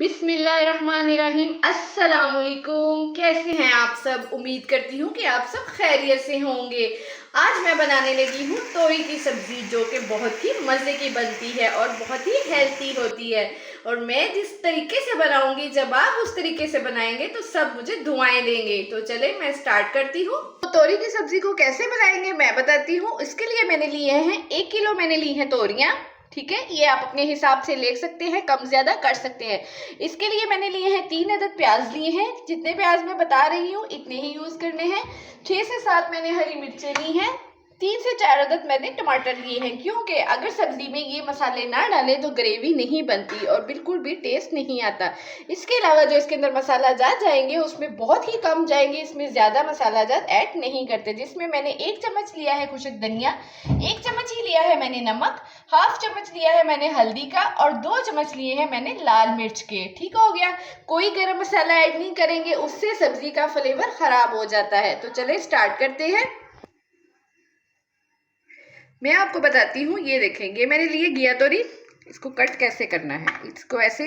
बिस्मिल्लाहिर्रहमानिर्रहीम। अस्सलाम वालेकुम। कैसे हैं आप सब? उम्मीद करती हूँ कि आप सब खैरियत से होंगे। आज मैं बनाने लगी हूँ तोरी की सब्ज़ी, जो कि बहुत ही मज़े की बनती है और बहुत ही हेल्थी होती है। और मैं जिस तरीके से बनाऊंगी, जब आप उस तरीके से बनाएंगे तो सब मुझे दुआएं देंगे। तो चले मैं स्टार्ट करती हूँ। तो तोरी की सब्ज़ी को कैसे बनाएंगे मैं बताती हूँ। इसके लिए मैंने लिए हैं 1 किलो मैंने ली है तोरियाँ। ठीक है, ये आप अपने हिसाब से ले सकते हैं, कम ज्यादा कर सकते हैं। इसके लिए मैंने लिए हैं 3 अदद प्याज लिए हैं। जितने प्याज मैं बता रही हूँ इतने ही यूज करने हैं। 6 से 7 मैंने हरी मिर्चें ली हैं। 3 से 4 अदद मैंने टमाटर लिए हैं, क्योंकि अगर सब्जी में ये मसाले ना डालें तो ग्रेवी नहीं बनती और बिल्कुल भी टेस्ट नहीं आता। इसके अलावा जो इसके अंदर मसाला जात जाएंगे उसमें बहुत ही कम जाएंगे, इसमें ज्यादा मसाला जात ऐड नहीं करते। जिसमें मैंने 1 चम्मच लिया है खुशक धनिया, 1 चम्मच ही लिया है मैंने नमक, हाफ चम्मच लिया है मैंने हल्दी का और 2 चम्मच लिए हैं मैंने लाल मिर्च के। ठीक हो गया। कोई गरम मसाला ऐड नहीं करेंगे, उससे सब्जी का फ्लेवर खराब हो जाता है। तो चले स्टार्ट करते हैं। मैं आपको बताती हूँ, ये देखेंगे मैंने लिए घिया तोरी। इसको कट कैसे करना है, इसको ऐसे,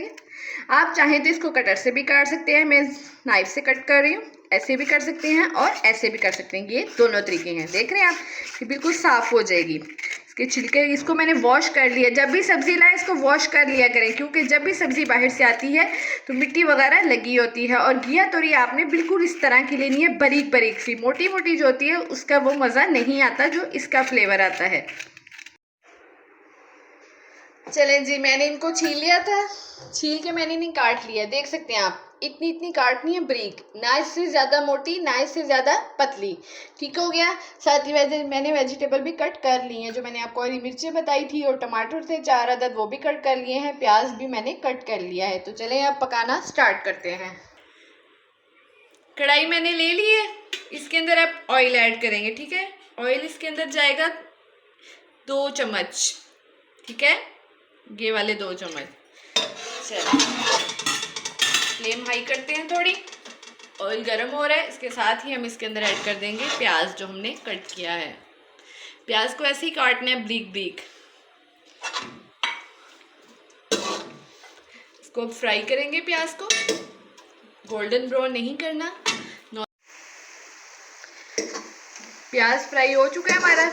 आप चाहें तो इसको कटर से भी काट सकते हैं, मैं नाइफ से कट कर रही हूँ। ऐसे भी कर सकते हैं और ऐसे भी कर सकते हैं, ये दोनों तरीके हैं। देख रहे हैं आप, ये बिल्कुल साफ हो जाएगी। इसके छिलके, इसको मैंने वॉश कर लिया। जब भी सब्जी लाए इसको वॉश कर लिया करें, क्योंकि जब भी सब्जी बाहर से आती है तो मिट्टी वगैरह लगी होती है। और घिया तोरी आपने बिल्कुल इस तरह की लेनी है, बारीक बारीक सी। मोटी मोटी जो होती है उसका वो मज़ा नहीं आता जो इसका फ्लेवर आता है। चलें जी, मैंने इनको छील लिया था। छील के मैंने इन्हें काट लिया। देख सकते हैं आप, इतनी इतनी काटनी है बारीक, ना इससे ज़्यादा मोटी ना इससे ज़्यादा पतली। ठीक हो गया। साथ ही मैंने वेजिटेबल भी कट कर ली हैं, जो मैंने आपको हरी मिर्चें बताई थी, और टमाटर थे 4 अदद, वो भी कट कर लिए हैं। प्याज भी मैंने कट कर लिया है। तो चलें अब पकाना स्टार्ट करते हैं। कढ़ाई मैंने ले ली है, इसके अंदर आप ऑयल ऐड करेंगे। ठीक है, ऑयल इसके अंदर जाएगा 2 चम्मच। ठीक है, ये वाले 2 चम्मच। चलो फ्लेम हाई करते हैं थोड़ी। ऑयल गर्म हो रहा है, इसके साथ ही हम इसके अंदर ऐड कर देंगे प्याज जो हमने कट किया है। प्याज को ऐसे ही काटना है, ब्रीक ब्रीक। इसको अब फ्राई करेंगे, प्याज को गोल्डन ब्राउन नहीं करना। प्याज फ्राई हो चुका है हमारा।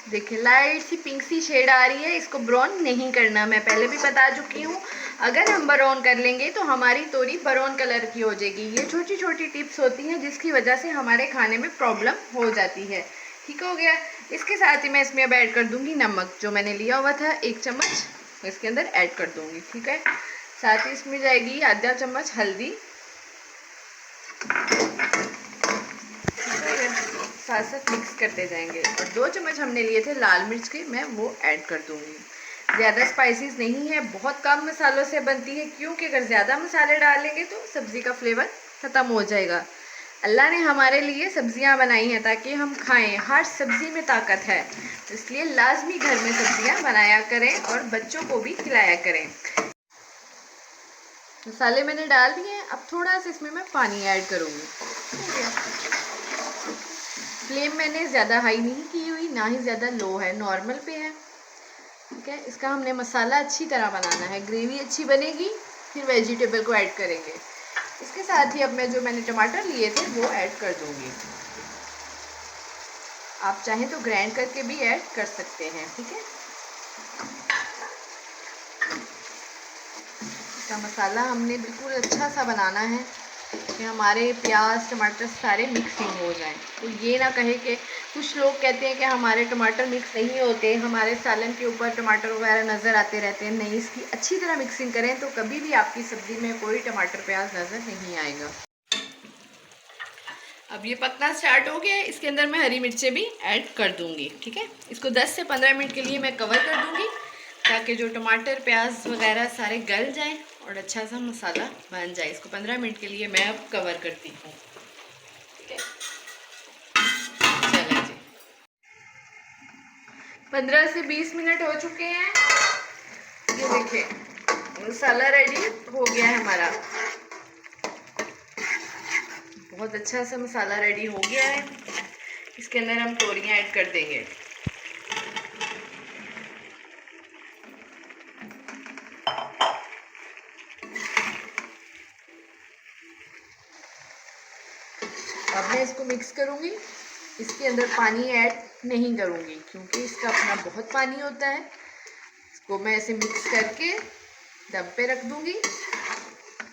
देखिए लाइट सी पिंक सी शेड आ रही है, इसको ब्राउन नहीं करना। मैं पहले भी बता चुकी हूँ, अगर हम ब्राउन कर लेंगे तो हमारी तोरी ब्राउन कलर की हो जाएगी। ये छोटी छोटी टिप्स होती हैं जिसकी वजह से हमारे खाने में प्रॉब्लम हो जाती है। ठीक हो गया। इसके साथ ही मैं इसमें अब ऐड कर दूंगी नमक, जो मैंने लिया हुआ था 1 चम्मच, इसके अंदर ऐड कर दूंगी। ठीक है, साथ ही इसमें जाएगी आधा चम्मच हल्दी, साथ साथ मिक्स करते जाएंगे। और 2 चम्मच हमने लिए थे लाल मिर्च के, मैं वो ऐड कर दूंगी। ज़्यादा स्पाइसेस नहीं है, बहुत कम मसालों से बनती है, क्योंकि अगर ज़्यादा मसाले डालेंगे तो सब्ज़ी का फ्लेवर ख़त्म हो जाएगा। अल्लाह ने हमारे लिए सब्जियां बनाई हैं ताकि हम खाएं। हर सब्ज़ी में ताकत है, इसलिए लाजमी घर में सब्जियां बनाया करें और बच्चों को भी खिलाया करें। मसाले मैंने डाल दिए हैं, अब थोड़ा सा इसमें मैं पानी ऐड करूँगी। फ्लेम मैंने ज़्यादा हाई नहीं की हुई, ना ही ज़्यादा लो है, नॉर्मल पे है। ठीक है, इसका हमने मसाला अच्छी तरह बनाना है, ग्रेवी अच्छी बनेगी, फिर वेजिटेबल को ऐड करेंगे। इसके साथ ही अब मैं जो मैंने टमाटर लिए थे वो ऐड कर दूँगी। आप चाहें तो ग्राइंड करके भी ऐड कर सकते हैं। ठीक है, इसका मसाला हमने बिल्कुल अच्छा सा बनाना है कि हमारे प्याज टमाटर सारे मिक्सिंग हो जाएं। तो ये ना कहे कि कुछ लोग कहते हैं कि हमारे टमाटर मिक्स नहीं होते, हमारे सालन के ऊपर टमाटर वगैरह नज़र आते रहते हैं। नहीं, इसकी अच्छी तरह मिक्सिंग करें तो कभी भी आपकी सब्ज़ी में कोई टमाटर प्याज नज़र नहीं आएगा। अब ये पकना स्टार्ट हो गया है, इसके अंदर मैं हरी मिर्चें भी ऐड कर दूँगी। ठीक है, इसको 10 से 15 मिनट के लिए मैं कवर कर दूँगी, ताकि जो टमाटर प्याज वगैरह सारे गल जाएं और अच्छा सा मसाला बन जाए। इसको 15 मिनट के लिए मैं अब कवर करती हूँ। ठीक है, चलें जी, 15 से 20 मिनट हो चुके हैं। ये देखिए मसाला रेडी हो गया है हमारा, बहुत अच्छा सा मसाला रेडी हो गया है। इसके अंदर हम तोरियां ऐड कर देंगे। इसको मिक्स करूँगी। इसके अंदर पानी ऐड नहीं करूँगी क्योंकि इसका अपना बहुत पानी होता है। इसको मैं ऐसे मिक्स करके दम पे रख दूँगी।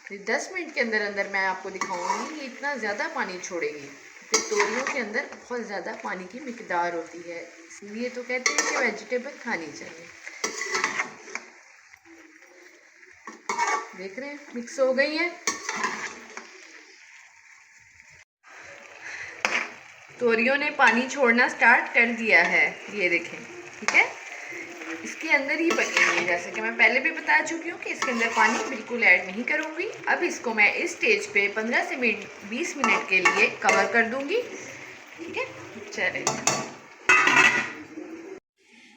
फिर 10 मिनट के अंदर अंदर मैं आपको दिखाऊँगी कि इतना ज़्यादा पानी छोड़ेगी। फिर तोरियों के अंदर बहुत ज़्यादा पानी की मिकदार होती है, इसलिए तो कहते हैं कि वेजिटेबल खानी चाहिए। देख रहे हैं मिक्स हो गई है। तोरियों ने पानी छोड़ना स्टार्ट कर दिया है, ये देखें। ठीक है, इसके अंदर ही पकेंगे, जैसे कि मैं पहले भी बता चुकी हूँ कि इसके अंदर पानी बिल्कुल ऐड नहीं करूँगी। अब इसको मैं इस स्टेज पे 15 से 20 मिनट के लिए कवर कर दूँगी। ठीक है,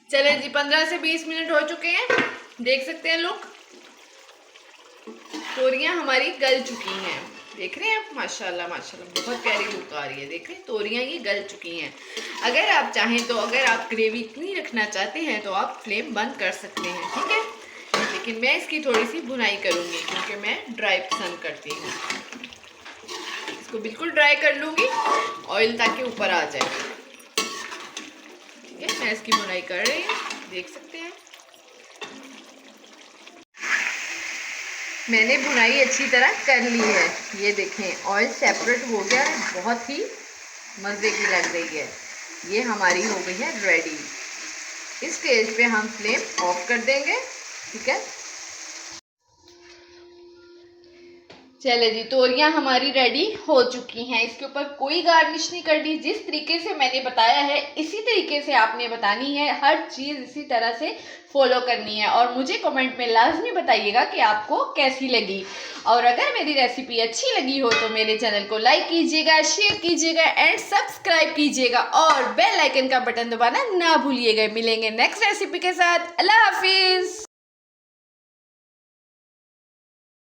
चले जी 15 से 20 मिनट हो चुके हैं। देख सकते हैं लोग, तोरियां हमारी गल चुकी हैं। देख रहे हैं आप, माशाल्लाह माशाल्लाह बहुत प्यारी लुक आ रही है। देख रहे हैं तोरियां ये गल चुकी हैं। अगर आप चाहें तो, अगर आप ग्रेवी इतनी रखना चाहते हैं तो आप फ्लेम बंद कर सकते हैं। ठीक है, लेकिन मैं इसकी थोड़ी सी भुनाई करूँगी क्योंकि मैं ड्राई पसंद करती हूँ। इसको बिल्कुल ड्राई कर लूँगी, ऑयल ताकि ऊपर आ जाए। ठीक है, मैं इसकी भुनाई कर रही हूँ, देख सकते हैं। मैंने भुनाई अच्छी तरह कर ली है, ये देखें ऑयल सेपरेट हो गया है, बहुत ही मज़े की लग रही है। ये हमारी हो गई है रेडी। इस स्टेज पे हम फ्लेम ऑफ कर देंगे। ठीक है, चले जी, तोरियां हमारी रेडी हो चुकी हैं। इसके ऊपर कोई गार्निश नहीं कर दी। जिस तरीके से मैंने बताया है इसी तरीके से आपने बतानी है, हर चीज़ इसी तरह से फॉलो करनी है। और मुझे कमेंट में लाजमी बताइएगा कि आपको कैसी लगी। और अगर मेरी रेसिपी अच्छी लगी हो तो मेरे चैनल को लाइक कीजिएगा, शेयर कीजिएगा एंड सब्सक्राइब कीजिएगा और बेल आइकन का बटन दबाना ना भूलिएगा। मिलेंगे नेक्स्ट रेसिपी के साथ। अल्लाह हाफिज़।